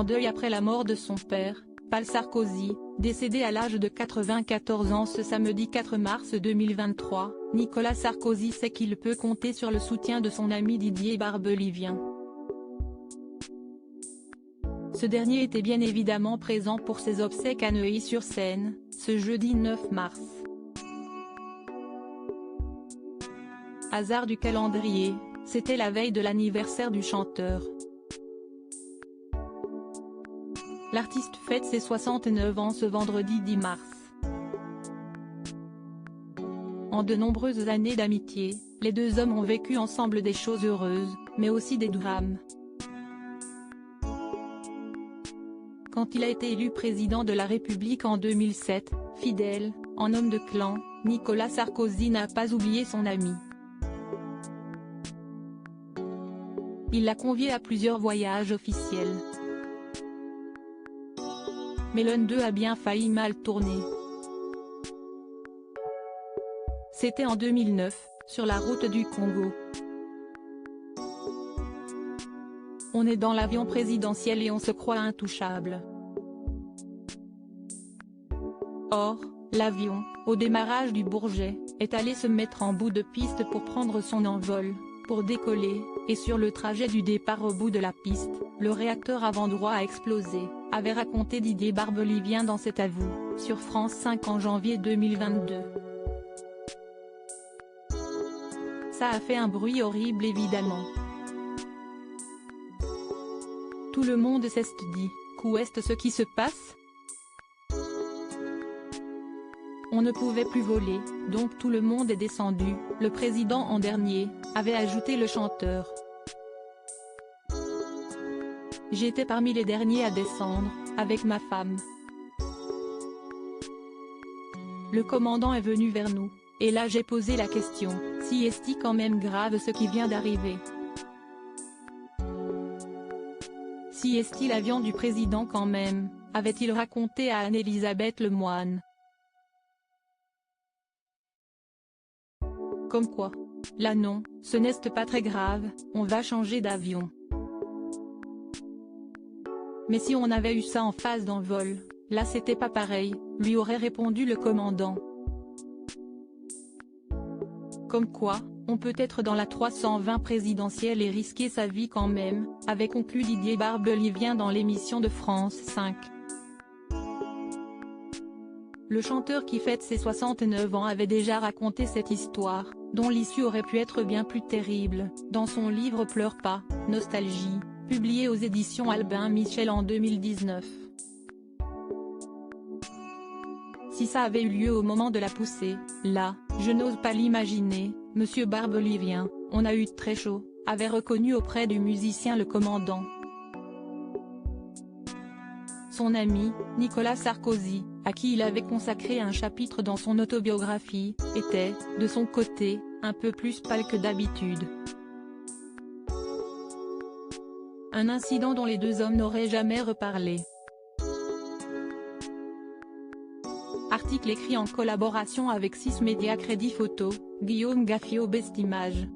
en deuil après la mort de son père, Paul Sarkozy, décédé à l'âge de 94 ans ce samedi 4 mars 2023, Nicolas Sarkozy sait qu'il peut compter sur le soutien de son ami Didier Barbelivien. Ce dernier était bien évidemment présent pour ses obsèques à Neuilly-sur-Seine, ce jeudi 9 mars. Hasard du calendrier, c'était la veille de l'anniversaire du chanteur. L'artiste fête ses 69 ans ce vendredi 10 mars. En de nombreuses années d'amitié, les deux hommes ont vécu ensemble des choses heureuses, mais aussi des drames. Quand il a été élu président de la République en 2007, fidèle, en homme de clan, Nicolas Sarkozy n'a pas oublié son ami. Il l'a convié à plusieurs voyages officiels. Mais l'un d'eux a bien failli mal tourner. C'était en 2009, sur la route du Congo. On est dans l'avion présidentiel et on se croit intouchable. Or, l'avion, au démarrage du Bourget, est allé se mettre en bout de piste pour prendre son envol, pour décoller, et sur le trajet du départ au bout de la piste, le réacteur avant droit a explosé, avait raconté Didier Barbelivien dans cet avou, sur France 5 en janvier 2022. Ça a fait un bruit horrible évidemment. Tout le monde s'est dit, qu'où est ce qui se passe? On ne pouvait plus voler, donc tout le monde est descendu, le président en dernier, avait ajouté le chanteur. J'étais parmi les derniers à descendre, avec ma femme. Le commandant est venu vers nous, et là j'ai posé la question, si est-il quand même grave ce qui vient d'arriver? Si est-il l'avion du président quand même, avait-il raconté à Anne-Elisabeth Lemoine. Comme quoi. Là non, ce n'est pas très grave, on va changer d'avion. Mais si on avait eu ça en phase d'envol, là c'était pas pareil, lui aurait répondu le commandant. Comme quoi, on peut être dans la 320 présidentielle et risquer sa vie quand même, avait conclu Didier Barbelivien dans l'émission de France 5. Le chanteur qui fête ses 69 ans avait déjà raconté cette histoire, dont l'issue aurait pu être bien plus terrible, dans son livre Pleure pas, Nostalgie, publié aux éditions Albin Michel en 2019. Si ça avait eu lieu au moment de la poussée, là, je n'ose pas l'imaginer, monsieur Barbelivien, on a eu très chaud, avait reconnu auprès du musicien le commandant. Son ami, Nicolas Sarkozy, à qui il avait consacré un chapitre dans son autobiographie, était, de son côté, un peu plus pâle que d'habitude. Un incident dont les deux hommes n'auraient jamais reparlé. Article écrit en collaboration avec 6 médias Crédit Photo, Guillaume Gaffio Best Images.